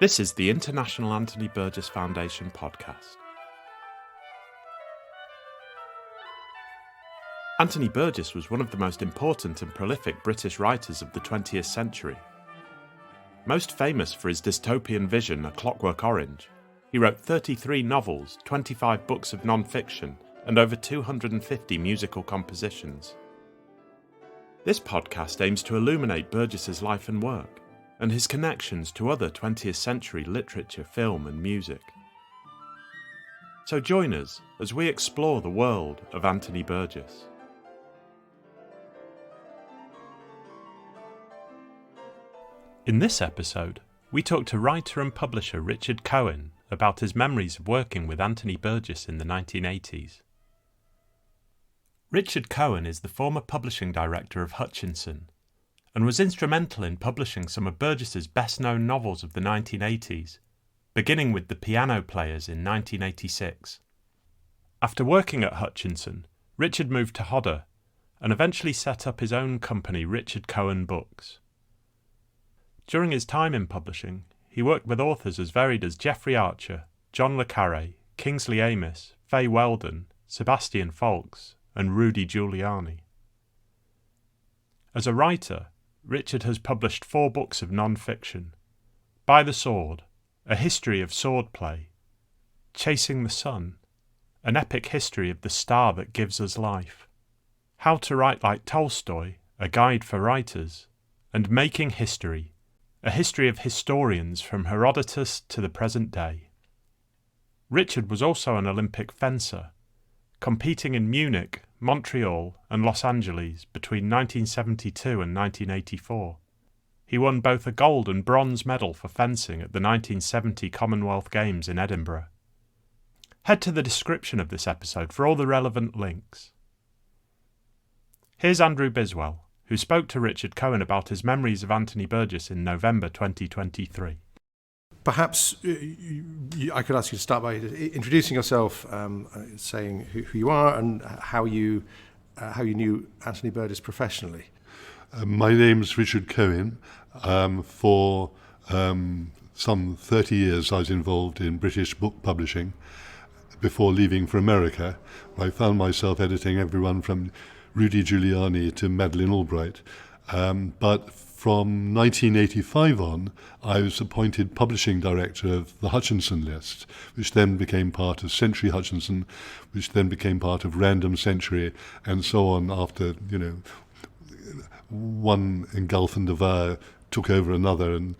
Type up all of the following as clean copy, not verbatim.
This is the International Anthony Burgess Foundation podcast. Anthony Burgess was one of the most important and prolific British writers of the 20th century. Most famous for his dystopian vision, A Clockwork Orange, he wrote 33 novels, 25 books of non-fiction, and over 250 musical compositions. This podcast aims to illuminate Burgess's life and work, and his connections to other 20th century literature, film and music. So join us as we explore the world of Anthony Burgess. In this episode, we talk to writer and publisher Richard Cohen about his memories of working with Anthony Burgess in the 1980s. Richard Cohen is the former publishing director of Hutchinson, and was instrumental in publishing some of Burgess's best-known novels of the 1980s, beginning with The Pianoplayers in 1986. After working at Hutchinson, Richard moved to Hodder, and eventually set up his own company, Richard Cohen Books. During his time in publishing, he worked with authors as varied as Jeffrey Archer, John le Carre, Kingsley Amis, Fay Wheldon, Sebastian Faulks, and Rudy Giuliani. As a writer, Richard has published 4 books of non-fiction: By the Sword, A History of Swordplay, Chasing the Sun, An Epic History of the Star That Gives Us Life, How to Write Like Tolstoy, A Guide for Writers, and Making History, A History of Historians from Herodotus to the Present Day. Richard was also an Olympic fencer, competing in Munich, Montreal and Los Angeles between 1972 and 1984. He won both a gold and bronze medal for fencing at the 1970 Commonwealth Games in Edinburgh. Head to the description of this episode for all the relevant links. Here's Andrew Biswell, who spoke to Richard Cohen about his memories of Anthony Burgess in November 2023. Perhaps I could ask you to start by introducing yourself, saying who you are and how you knew Anthony Burgess professionally. My name's Richard Cohen. For some 30 years I was involved in British book publishing before leaving for America. I found myself editing everyone from Rudy Giuliani to Madeleine Albright. But from 1985 on, I was appointed publishing director of the Hutchinson list, which then became part of Century Hutchinson, which then became part of Random Century, and so on after, one engulf and devour took over another, and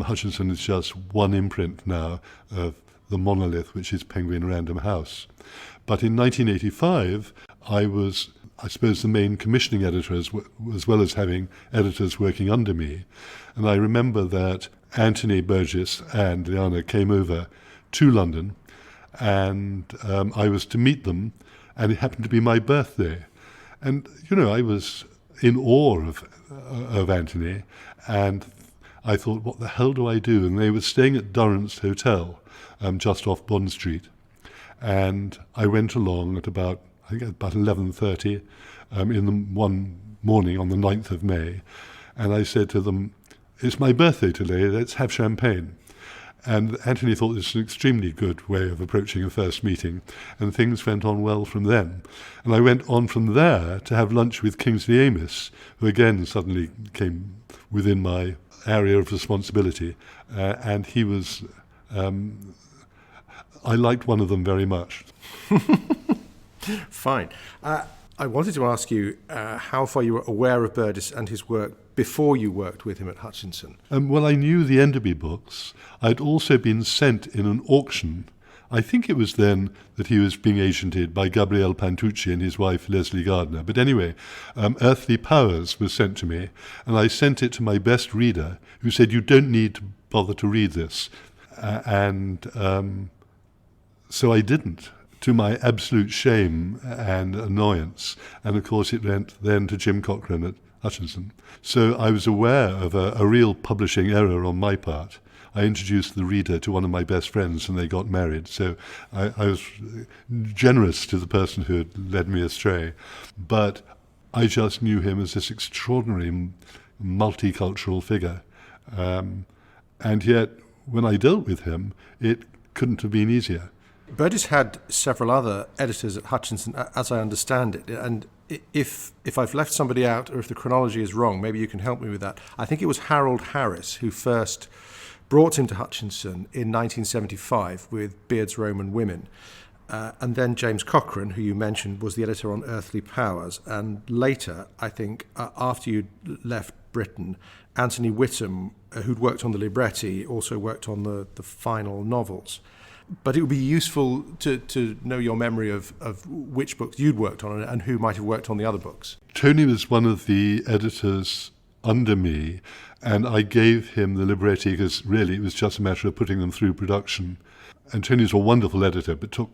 Hutchinson is just one imprint now of the monolith, which is Penguin Random House. But in 1985, I was, I suppose, the main commissioning editor, as well as having editors working under me. And I remember that Anthony Burgess and Liana came over to London, and I was to meet them, and it happened to be my birthday. And, I was in awe of Anthony, and I thought, what the hell do I do? And they were staying at Durrant's Hotel, just off Bond Street. And I went along at about 11:30 in the one morning on the 9th of May, and I said to them, it's my birthday today, let's have champagne. And Anthony thought this was an extremely good way of approaching a first meeting, and things went on well from then. And I went on from there to have lunch with Kingsley Amis, who again suddenly came within my area of responsibility, and he was, I liked one of them very much. Fine. I wanted to ask you how far you were aware of Burgess and his work before you worked with him at Hutchinson. Well, I knew the Enderby books. I'd also been sent in an auction. I think it was then that he was being agented by Gabriele Pantucci and his wife Leslie Gardner. But anyway, Earthly Powers was sent to me, and I sent it to my best reader, who said, you don't need to bother to read this. So I didn't, to my absolute shame and annoyance. And of course it went then to Jim Cochran at Hutchinson. So I was aware of a real publishing error on my part. I introduced the reader to one of my best friends and they got married. So I was generous to the person who had led me astray. But I just knew him as this extraordinary multicultural figure. And yet when I dealt with him, it couldn't have been easier. Burgess had several other editors at Hutchinson, as I understand it. And if I've left somebody out, or if the chronology is wrong, maybe you can help me with that. I think it was Harold Harris who first brought him to Hutchinson in 1975 with Beard's Roman Women. And then James Cochrane, who you mentioned, was the editor on Earthly Powers. And later, I think, after you'd left Britain, Anthony Whittam, who'd worked on the libretti, also worked on the final novels. But it would be useful to know your memory of which books you'd worked on and who might have worked on the other books. Tony was one of the editors under me, and I gave him the libretti because really it was just a matter of putting them through production. And Tony's a wonderful editor, but took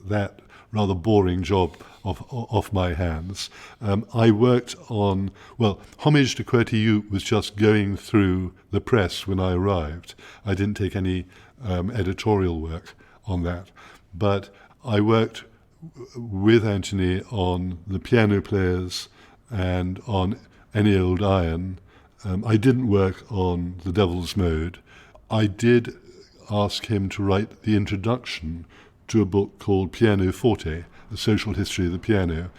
that rather boring job off my hands. I worked on, Homage to Quertiou was just going through the press when I arrived. I didn't take any editorial work on that. But I worked with Anthony on the Pianoplayers and on Any Old Iron. I didn't work on The Devil's Mode. I did ask him to write the introduction to a book called Pianoforte, A Social History of the Piano,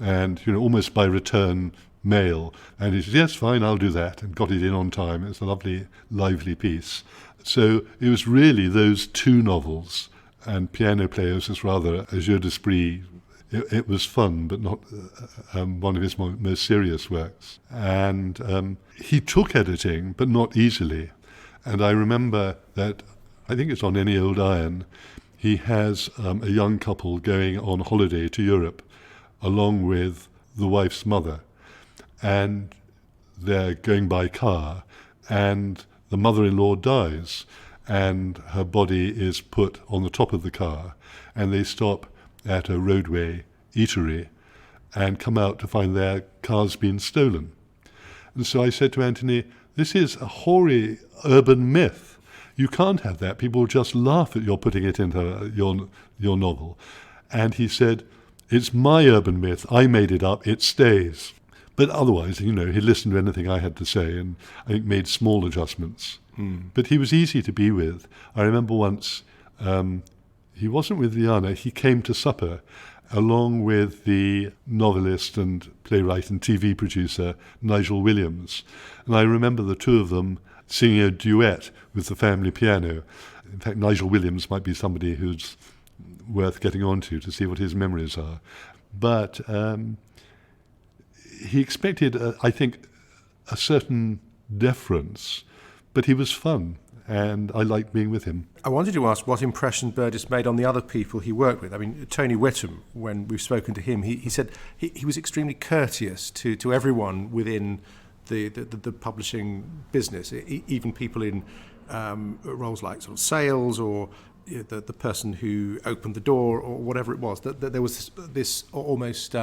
and almost by return mail. And he said, yes, fine, I'll do that, and got it in on time. It's a lovely, lively piece. So it was really those two novels, and Pianoplayers was rather a jeu d'esprit. It was fun, but not one of his most serious works. And he took editing, but not easily. And I remember that, I think it's on Any Old Iron, he has a young couple going on holiday to Europe along with the wife's mother. And they're going by car, and the mother-in-law dies, and her body is put on the top of the car, and they stop at a roadway eatery and come out to find their car's been stolen. And so I said to Anthony, this is a hoary urban myth. You can't have that. People will just laugh at your putting it into your novel. And he said, it's my urban myth. I made it up. It stays. But otherwise, he listened to anything I had to say and I think made small adjustments. But he was easy to be with. I remember once, he wasn't with Liana. He came to supper along with the novelist and playwright and TV producer Nigel Williams. And I remember the two of them singing a duet with the family piano. In fact, Nigel Williams might be somebody who's worth getting onto to see what his memories are. But he expected, I think, a certain deference, but he was fun, and I liked being with him. I wanted to ask what impression Burgess made on the other people he worked with. I mean, Tony Whittam, when we've spoken to him, he said he was extremely courteous to everyone within the publishing business, even people in roles like sort of sales or the person who opened the door or whatever it was. That there was this almost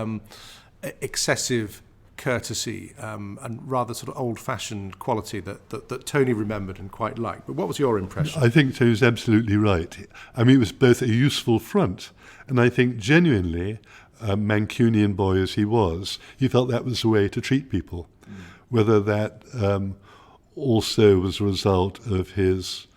excessive courtesy and rather sort of old-fashioned quality that Tony remembered and quite liked. But what was your impression? I think Tony's absolutely right. I mean, it was both a useful front, and I think genuinely, Mancunian boy as he was, he felt that was the way to treat people. Whether that also was a result of his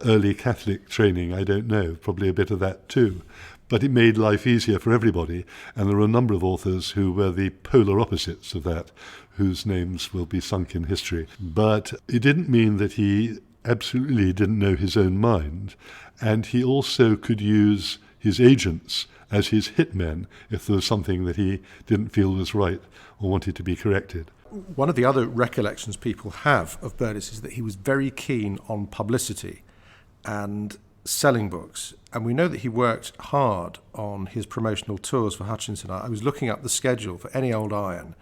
early Catholic training, I don't know, probably a bit of that too. But it made life easier for everybody, and there were a number of authors who were the polar opposites of that, whose names will be sunk in history. But it didn't mean that he absolutely didn't know his own mind, and he also could use his agents as his hitmen if there was something that he didn't feel was right or wanted to be corrected. One of the other recollections people have of Burgess is that he was very keen on publicity and selling books. And we know that he worked hard on his promotional tours for Hutchinson. I was looking up the schedule for Any Old Iron.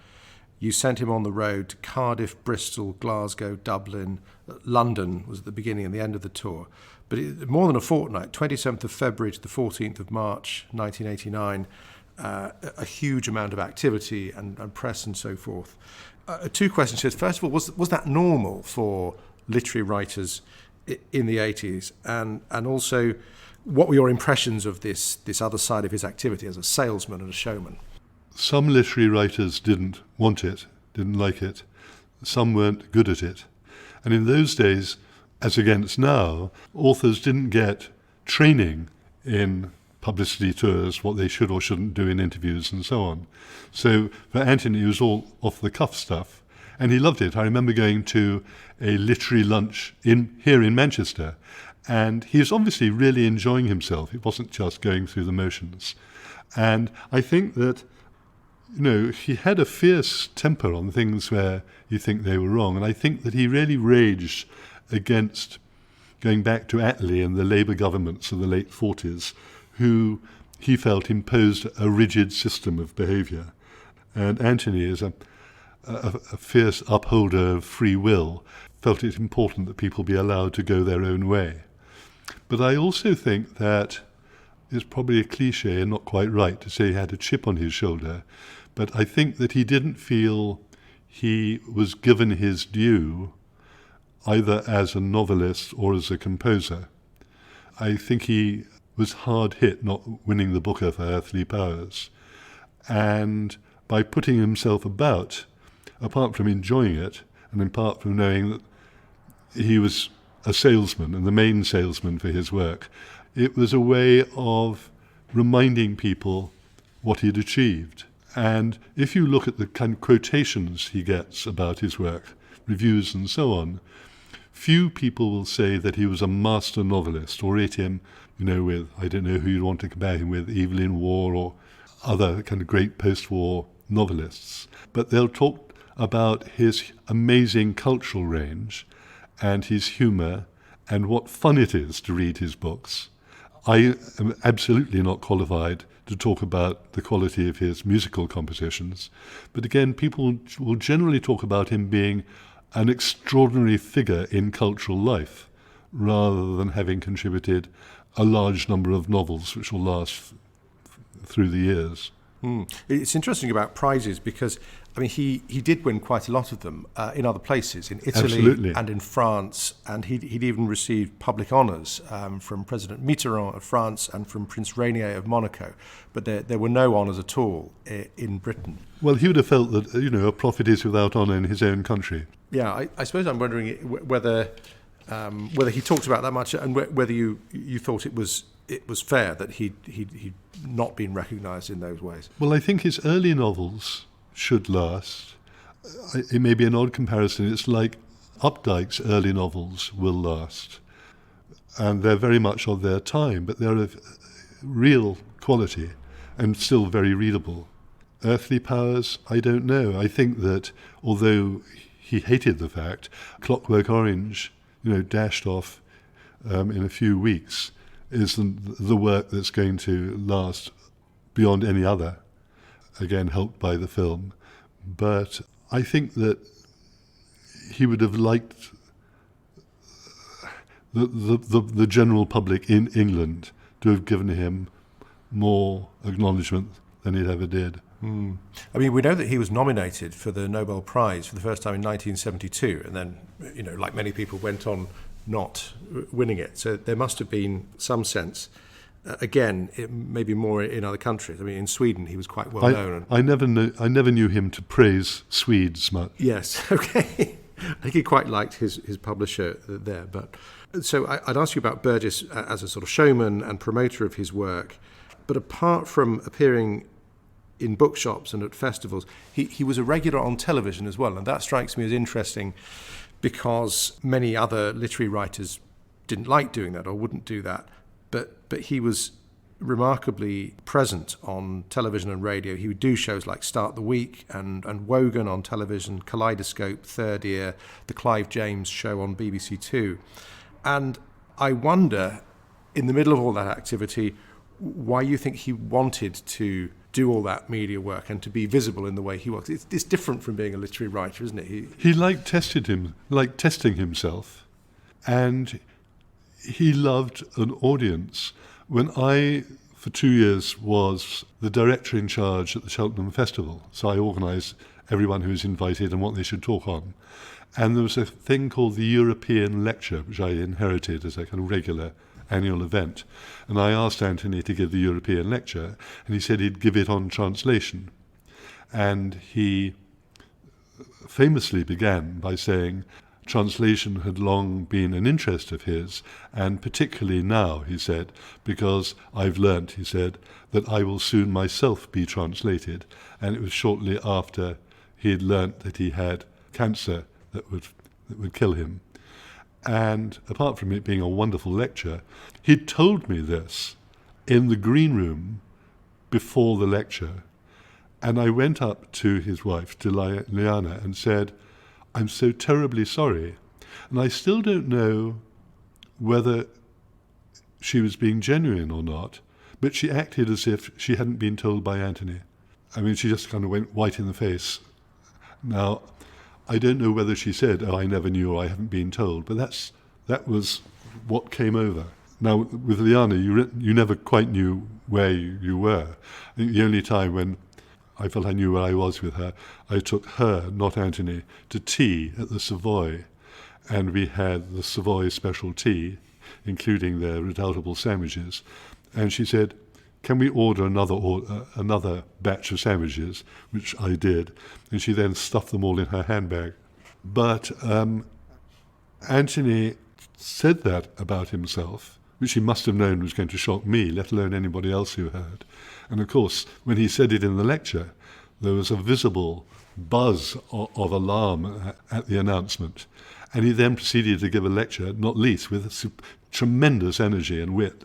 You sent him on the road to Cardiff, Bristol, Glasgow, Dublin. London was at the beginning and the end of the tour. But more than a fortnight, 27th of February to the 14th of March, 1989, a huge amount of activity and press and so forth. Two questions. First of all, was that normal for literary writers in the 80s? And also, what were your impressions of this other side of his activity as a salesman and a showman? Some literary writers didn't want it, didn't like it. Some weren't good at it. And in those days, as against now, authors didn't get training in publicity tours, what they should or shouldn't do in interviews and so on. So for Anthony, it was all off-the-cuff stuff, and he loved it. I remember going to a literary lunch here in Manchester, and he was obviously really enjoying himself. It wasn't just going through the motions. And I think that, he had a fierce temper on things where you think they were wrong, and I think that he really raged against going back to Attlee and the Labour governments of the late 40s, who he felt imposed a rigid system of behaviour. And Anthony, is a fierce upholder of free will, felt it important that people be allowed to go their own way. But I also think that it's probably a cliche and not quite right to say he had a chip on his shoulder, but I think that he didn't feel he was given his due either as a novelist or as a composer. I think he was hard hit not winning the Booker for Earthly Powers. And by putting himself about, apart from enjoying it, and apart from knowing that he was a salesman and the main salesman for his work, it was a way of reminding people what he'd achieved. And if you look at the kind of quotations he gets about his work, reviews and so on, few people will say that he was a master novelist or rate him, with, I don't know who you'd want to compare him with, Evelyn Waugh or other kind of great post-war novelists. But they'll talk about his amazing cultural range and his humour and what fun it is to read his books. I am absolutely not qualified to talk about the quality of his musical compositions. But again, people will generally talk about him being an extraordinary figure in cultural life, rather than having contributed a large number of novels which will last through the years. It's interesting about prizes because, he did win quite a lot of them in other places, in Italy Absolutely. and in France, and he'd even received public honours from President Mitterrand of France and from Prince Rainier of Monaco, but there were no honours at all in Britain. Well, he would have felt that, a prophet is without honour in his own country. Yeah, I suppose I'm wondering whether he talked about that much, and whether you thought it was fair that he'd not been recognised in those ways. Well, I think his early novels should last. It may be an odd comparison. It's like Updike's early novels will last, and they're very much of their time, but they're of real quality and still very readable. Earthly Powers, I don't know. I think that although he hated the fact, Clockwork Orange, dashed off in a few weeks, is the work that's going to last beyond any other, again helped by the film. But I think that he would have liked the general public in England to have given him more acknowledgement than it ever did. We know that he was nominated for the Nobel Prize for the first time in 1972, and then, like many people, went on not winning it. So there must have been some sense. Again, it may be more in other countries. In Sweden, he was quite well known. I never knew him to praise Swedes much. Yes, okay. I think he quite liked his publisher there. But so I'd ask you about Burgess as a sort of showman and promoter of his work. But apart from appearing in bookshops and at festivals, he was a regular on television as well, and that strikes me as interesting because many other literary writers didn't like doing that or wouldn't do that, but he was remarkably present on television and radio. He would do shows like Start the Week and Wogan on television, Kaleidoscope, Third Ear, the Clive James show on BBC Two. And I wonder, in the middle of all that activity, why you think he wanted to do all that media work and to be visible in the way he was. It's different from being a literary writer, isn't it? He liked testing himself, and he loved an audience. When I, for 2 years, was the director in charge at the Cheltenham Festival, so I organised everyone who was invited and what they should talk on. And there was a thing called the European Lecture, which I inherited as a kind of regular annual event. And I asked Anthony to give the European Lecture, and he said he'd give it on translation. And he famously began by saying, translation had long been an interest of his, and particularly now, he said, because I've learnt, he said, that I will soon myself be translated. And it was shortly after he had learnt that he had cancer that would kill him. And apart from it being a wonderful lecture, he'd told me this in the green room before the lecture. And I went up to his wife, to Liana, and said, I'm so terribly sorry. And I still don't know whether she was being genuine or not, but she acted as if she hadn't been told by Anthony. I mean, she just kind of went white in the face. Now, I don't know whether she said, oh, I never knew, or I haven't been told, but that was what came over. Now, with Liana, you never quite knew where you were. I think the only time when I felt I knew where I was with her, I took her, not Anthony, to tea at the Savoy, and we had the Savoy special tea, including their redoubtable sandwiches, and she said, can we order another batch of sandwiches, which I did, and she then stuffed them all in her handbag. But Anthony said that about himself, which he must have known was going to shock me, let alone anybody else who heard. And of course, when he said it in the lecture, there was a visible buzz of alarm at the announcement. And he then proceeded to give a lecture, not least with tremendous energy and wit,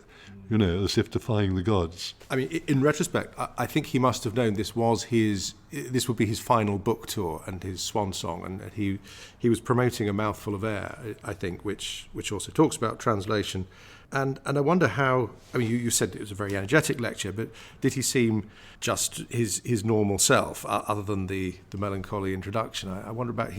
as if defying the gods. I mean, in retrospect, I think he must have known this would be his final book tour and his swan song, and he was promoting A Mouthful of Air, I think, which also talks about translation. And I wonder how, I mean, you said it was a very energetic lecture, but did he seem just his normal self, other than the melancholy introduction? I wonder about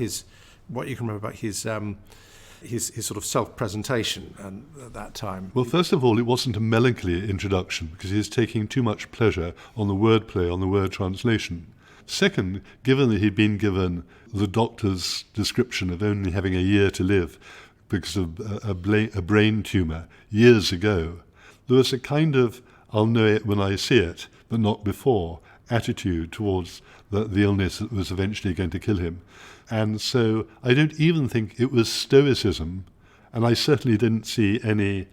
what you can remember about his sort of self-presentation at that time. Well, first of all, it wasn't a melancholy introduction, because he was taking too much pleasure on the wordplay, on the word translation. Second, given that he'd been given the doctor's description of only having a year to live, because of a brain tumour years ago, there was a kind of I'll know it when I see it, but not before attitude towards the illness that was eventually going to kill him. And so I don't even think it was stoicism, and I certainly didn't see any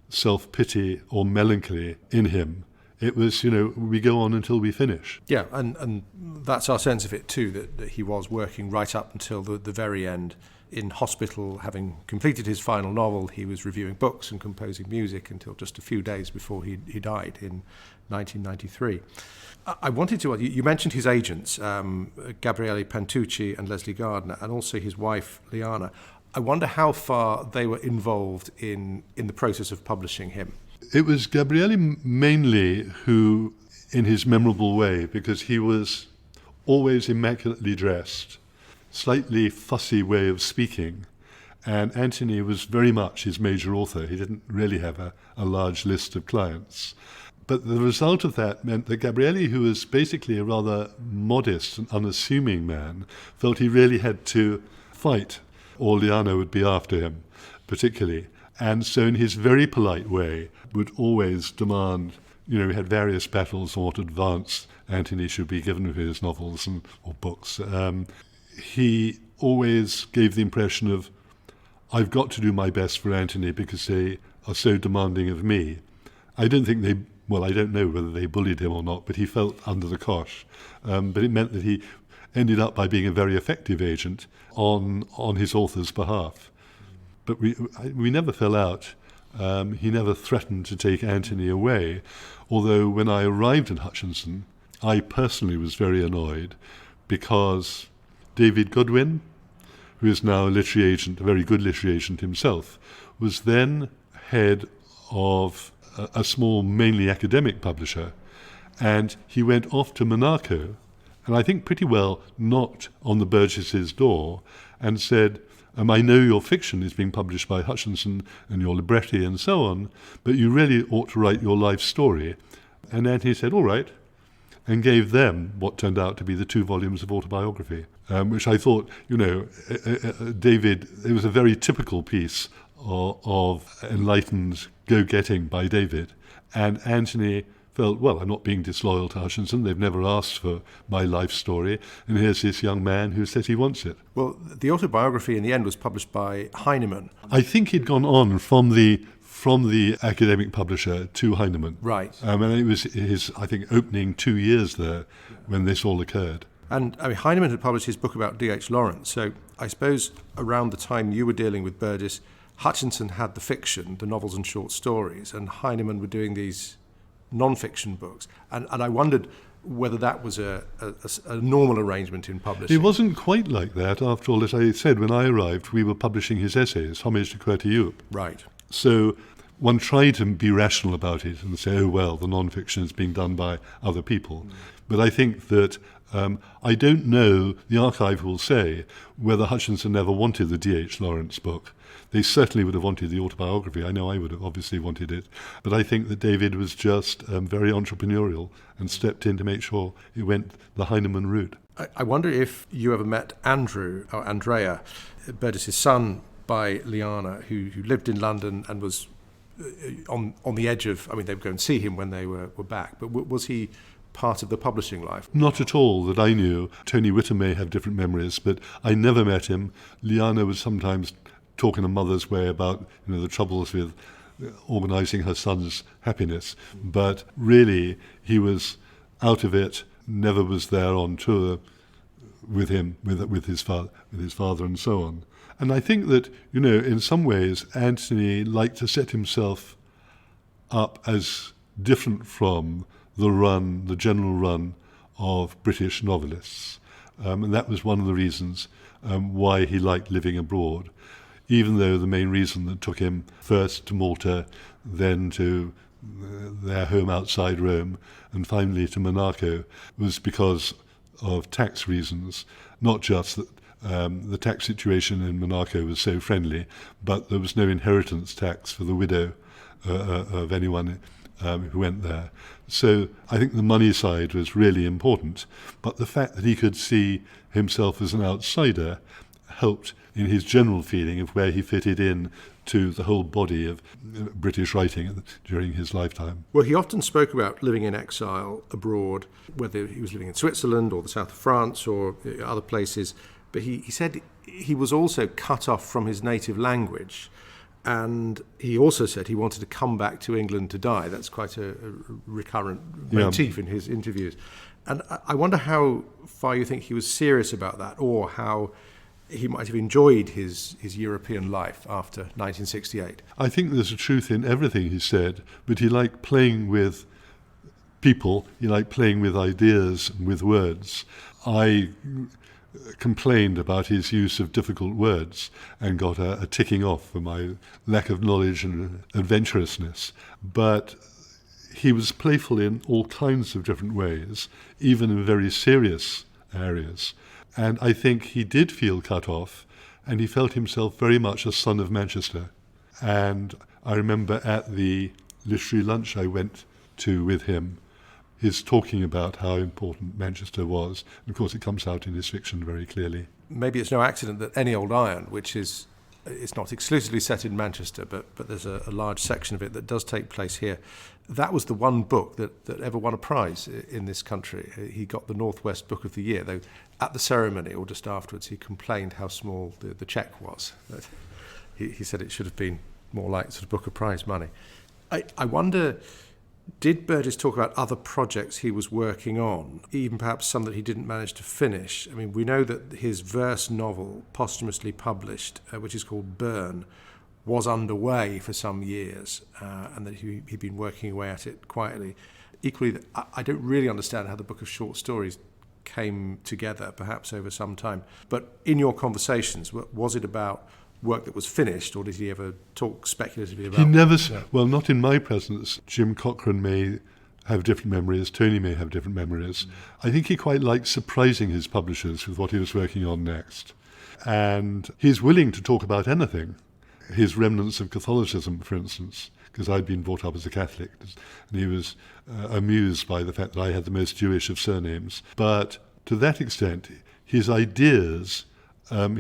self-pity or melancholy in him. It was, we go on until we finish. Yeah, and that's our sense of it too, that he was working right up until the very end. In hospital, having completed his final novel, he was reviewing books and composing music until just a few days before he died in 1993. I wanted to, you mentioned his agents, Gabriele Pantucci and Leslie Gardner, and also his wife, Liana. I wonder how far they were involved in the process of publishing him. It was Gabriele mainly who, in his memorable way, because he was always immaculately dressed, slightly fussy way of speaking, and Anthony was very much his major author. He didn't really have a large list of clients. But the result of that meant that Gabriele, who was basically a rather modest and unassuming man, felt he really had to fight, or Liana would be after him, particularly. And so in his very polite way, would always demand, we had various battles on what advance Anthony should be given for his novels or books. He always gave the impression of, I've got to do my best for Anthony because they are so demanding of me. I don't know whether they bullied him or not, but he felt under the cosh. But it meant that he ended up by being a very effective agent on his author's behalf. But we never fell out. He never threatened to take Anthony away, although when I arrived in Hutchinson, I personally was very annoyed because David Goodwin, who is now a literary agent, a very good literary agent himself, was then head of a small, mainly academic publisher, and he went off to Monaco, and I think pretty well knocked on the Burgesses' door and said, I know your fiction is being published by Hutchinson and your libretti and so on, but you really ought to write your life story. And Anthony said, all right, and gave them what turned out to be the 2 volumes of Autobiography, which I thought, David, it was a very typical piece of enlightened go-getting by David. And Anthony felt, well, I'm not being disloyal to Hutchinson. They've never asked for my life story. And here's this young man who says he wants it. Well, the autobiography in the end was published by Heinemann. I think he'd gone on from the academic publisher to Heinemann. Right. And it was his, I think, opening 2 years there when this all occurred. And I mean, Heinemann had published his book about D.H. Lawrence. So I suppose around the time you were dealing with Burgess, Hutchinson had the fiction, the novels and short stories, and Heinemann were doing these non-fiction books. And I wondered whether that was a normal arrangement in publishing. It wasn't quite like that. After all, as I said, when I arrived, we were publishing his essays, Homage to Courtier. Right. So one tried to be rational about it and say, oh, well, the non-fiction is being done by other people. But I think that I don't know, the archive will say, whether Hutchinson ever wanted the D.H. Lawrence book. They certainly would have wanted the autobiography. I know I would have obviously wanted it. But I think that David was just very entrepreneurial and stepped in to make sure it went the Heinemann route. I wonder if you ever met Andrea, Burgess's son by Liana, who lived in London and was on the edge of, I mean, they would go and see him when they were back, but was he part of the publishing life? Not at all that I knew. Tony Whittam may have different memories, but I never met him. Liana would sometimes talk in a mother's way about the troubles with organising her son's happiness, but really he was out of it, never was there on tour with him, with his father and so on. And I think that, in some ways, Anthony liked to set himself up as different from the general run of British novelists. And that was one of the reasons why he liked living abroad, even though the main reason that took him first to Malta, then to their home outside Rome, and finally to Monaco was because of tax reasons, not just that the tax situation in Monaco was so friendly, but there was no inheritance tax for the widow of anyone who went there. So I think the money side was really important, but the fact that he could see himself as an outsider helped in his general feeling of where he fitted in to the whole body of British writing during his lifetime. Well, he often spoke about living in exile abroad, whether he was living in Switzerland or the south of France or other places. But he said he was also cut off from his native language. And he also said he wanted to come back to England to die. That's quite a recurrent motif in his interviews. And I wonder how far you think he was serious about that, or how he might have enjoyed his European life after 1968. I think there's a truth in everything he said, but he liked playing with people, he liked playing with ideas and with words. I complained about his use of difficult words and got a ticking off for my lack of knowledge and adventurousness. But he was playful in all kinds of different ways, even in very serious areas. And I think he did feel cut off, and he felt himself very much a son of Manchester. And I remember at the literary lunch I went to with him, his talking about how important Manchester was. And of course it comes out in his fiction very clearly. Maybe it's no accident that Any Old Iron, which it's not exclusively set in Manchester, but there's a large section of it that does take place here. That was the one book that ever won a prize in this country. He got the Northwest Book of the Year, though at the ceremony or just afterwards he complained how small the cheque was. He said it should have been more like sort of Booker Prize money. I wonder, did Burgess talk about other projects he was working on, even perhaps some that he didn't manage to finish? I mean, we know that his verse novel, posthumously published, which is called Burn, was underway for some years, and that he'd been working away at it quietly. Equally, I don't really understand how the book of short stories came together, perhaps over some time. But in your conversations, was it about work that was finished, or did he ever talk speculatively about it? He never, well, not in my presence. Jim Cochrane may have different memories, Tony may have different memories. I think he quite liked surprising his publishers with what he was working on next. And he's willing to talk about anything. His remnants of Catholicism, for instance, because I'd been brought up as a Catholic, and he was amused by the fact that I had the most Jewish of surnames. But to that extent, his ideas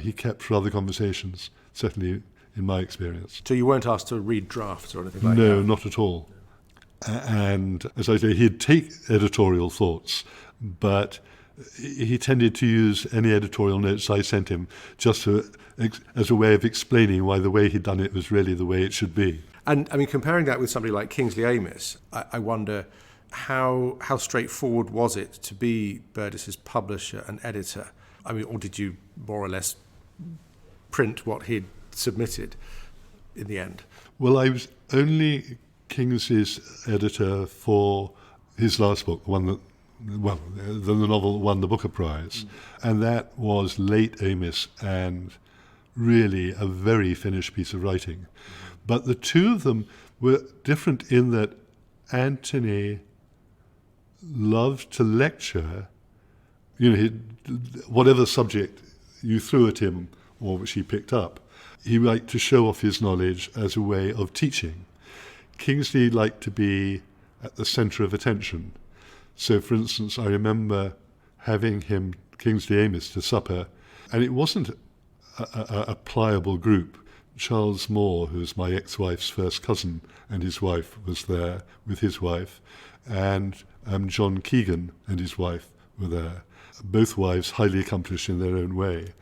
he kept for other conversations, certainly in my experience. So you weren't asked to read drafts or anything like that? No, not at all. And as I say, he'd take editorial thoughts, but he tended to use any editorial notes I sent him just as a way of explaining why the way he'd done it was really the way it should be. And I mean, comparing that with somebody like Kingsley Amis, I wonder how straightforward was it to be Burgess's publisher and editor? I mean, or did you more or less print what he'd submitted in the end? Well, I was only Kingsley's editor for his last book, the novel that won the Booker Prize, and that was late Amis and really a very finished piece of writing. But the two of them were different in that Anthony loved to lecture. Whatever subject you threw at him or which he picked up, he liked to show off his knowledge as a way of teaching. Kingsley liked to be at the centre of attention. So, for instance, I remember having Kingsley Amis, to supper, and it wasn't a pliable group. Charles Moore, who was my ex-wife's first cousin, and his wife was there with his wife, and John Keegan and his wife were there, both wives highly accomplished in their own way.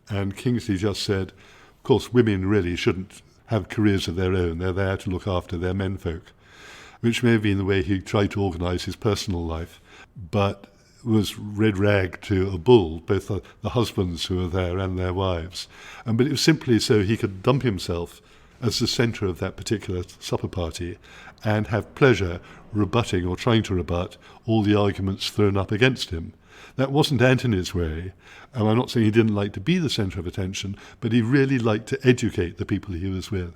And Kingsley just said, of course, women really shouldn't have careers of their own. They're there to look after their menfolk, which may have been the way he tried to organise his personal life, but was red rag to a bull, both the husbands who were there and their wives. But it was simply so he could dump himself as the centre of that particular supper party and have pleasure rebutting or trying to rebut all the arguments thrown up against him. That wasn't Anthony's way. I'm not saying he didn't like to be the centre of attention, but he really liked to educate the people he was with.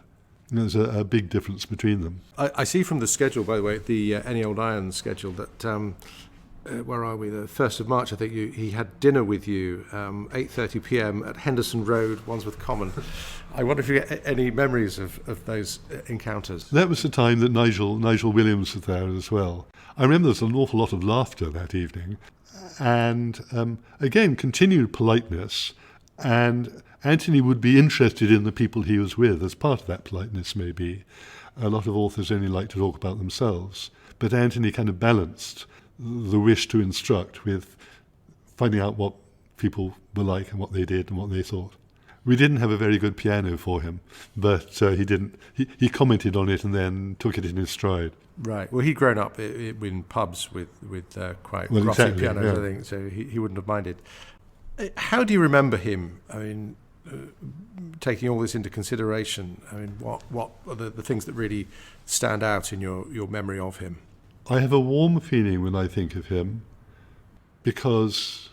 And there's a big difference between them. I see from the schedule, by the way, the Any Old Iron schedule, that, where are we, the 1st of March, I think he had dinner with you, 8:30 p.m. at Henderson Road, Wandsworth Common. I wonder if you get any memories of those encounters. That was the time that Nigel Williams was there as well. I remember there was an awful lot of laughter that evening, and again, continued politeness, and Anthony would be interested in the people he was with as part of that politeness, maybe. A lot of authors only like to talk about themselves, but Anthony kind of balanced the wish to instruct with finding out what people were like and what they did and what they thought. We didn't have a very good piano for him, but he commented on it and then took it in his stride. Right. Well, he'd grown up in pubs with quite grotty exactly, pianos, yeah. I think, so he wouldn't have minded. How do you remember him? I mean, taking all this into consideration, I mean, what are the things that really stand out in your memory of him? I have a warm feeling when I think of him because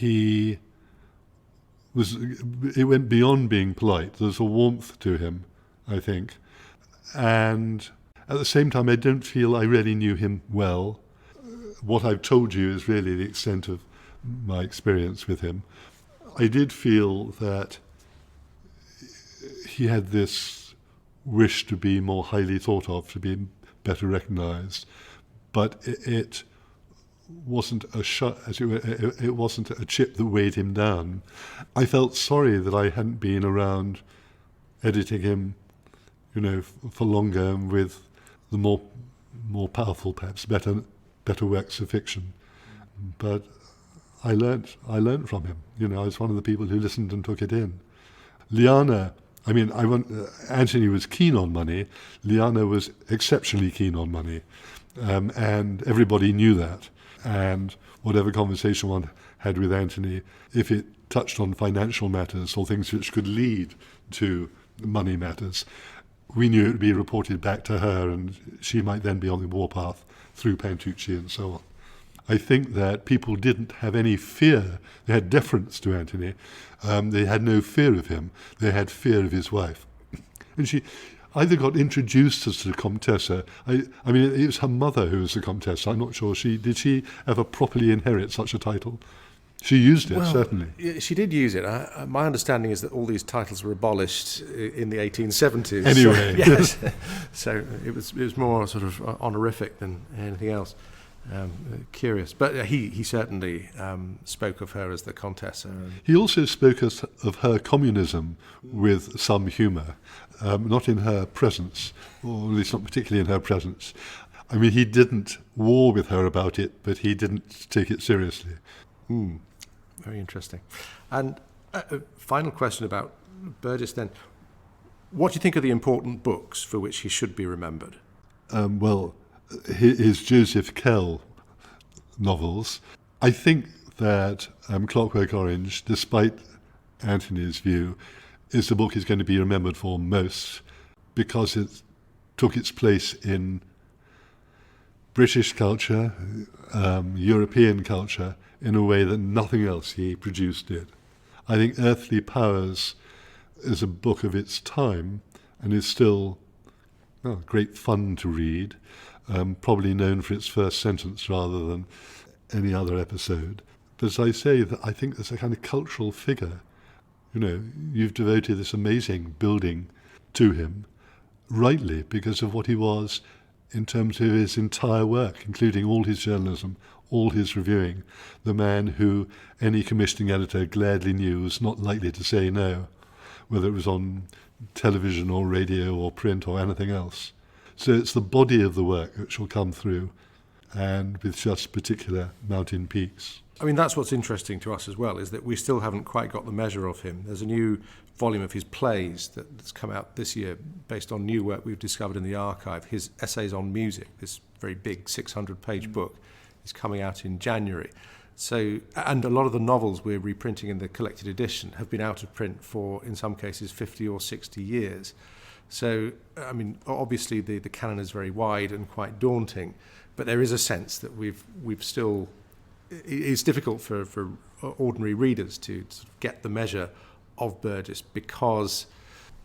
it went beyond being polite. There's a warmth to him, I think. And at the same time, I don't feel I really knew him well. What I've told you is really the extent of my experience with him. I did feel that he had this wish to be more highly thought of, to be better recognised, but it wasn't it wasn't a chip that weighed him down. I felt sorry that I hadn't been around editing him, for longer and with the more powerful, perhaps better works of fiction. But I learnt from him. I was one of the people who listened and took it in. Liana, Anthony was keen on money. Liana was exceptionally keen on money, and everybody knew that. And whatever conversation one had with Anthony, if it touched on financial matters or things which could lead to money matters, we knew it would be reported back to her, and she might then be on the warpath through Pantucci and so on. I think that people didn't have any fear. They had deference to Anthony. They had no fear of him. They had fear of his wife. And she either got introduced as the Comtessa. It was her mother who was the Comtessa. I'm not sure. Did she ever properly inherit such a title? She used it, certainly. She did use it. My understanding is that all these titles were abolished in the 1870s. Anyway. So, yes. So it was more sort of honorific than anything else. Curious. But he certainly spoke of her as the Contessa. He also spoke of her communism with some humour, not in her presence, or at least not particularly in her presence. I mean, he didn't war with her about it, but he didn't take it seriously. Very interesting. And a final question about Burgess then. What do you think are the important books for which he should be remembered? Well, his Joseph Kell novels. I think that Clockwork Orange, despite Anthony's view, is the book he's going to be remembered for most because it took its place in British culture, European culture, in a way that nothing else he produced did. I think Earthly Powers is a book of its time and is still great fun to read, probably known for its first sentence rather than any other episode. But as I say, I think there's a kind of cultural figure. You know, you've devoted this amazing building to him, rightly, because of what he was in terms of his entire work, including all his journalism, all his reviewing, the man who any commissioning editor gladly knew was not likely to say no, whether it was on television or radio or print or anything else. So it's the body of the work which will come through, and with just particular mountain peaks. I mean, that's what's interesting to us as well, is that we still haven't quite got the measure of him. There's a new volume of his plays that's come out this year based on new work we've discovered in the archive. His Essays on Music, this very big 600-page book, is coming out in January. So, and a lot of the novels we're reprinting in the collected edition have been out of print for, in some cases, 50 or 60 years. So, I mean, obviously the canon is very wide and quite daunting, but there is a sense that we've still... It's difficult for ordinary readers to get the measure of Burgess because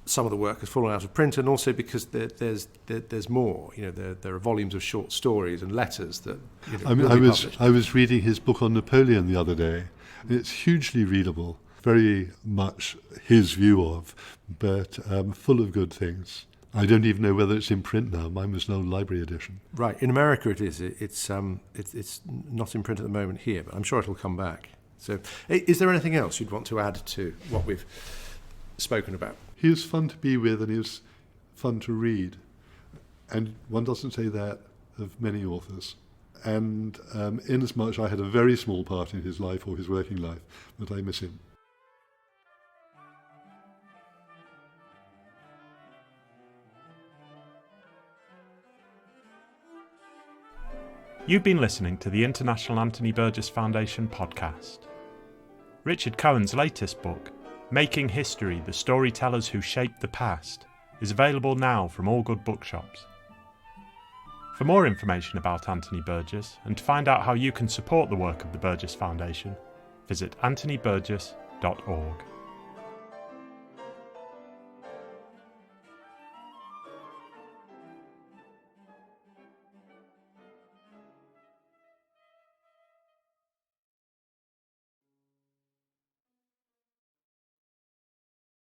some of the work has fallen out of print, and also because there's more. You know, there are volumes of short stories and letters that. You know, I mean, I was reading his book on Napoleon the other day, and it's hugely readable, very much his view of, but full of good things. I don't even know whether it's in print now. Mine was an old library edition. Right, in America it is. It's not in print at the moment here, but I'm sure it'll come back. So, is there anything else you'd want to add to what we've spoken about? He was fun to be with, and he was fun to read, and one doesn't say that of many authors. And inasmuch I had a very small part in his life or his working life, but I miss him. You've been listening to the International Anthony Burgess Foundation podcast. Richard Cohen's latest book, Making History, The Storytellers Who Shaped the Past, is available now from all good bookshops. For more information about Anthony Burgess and to find out how you can support the work of the Burgess Foundation, visit anthonyburgess.org.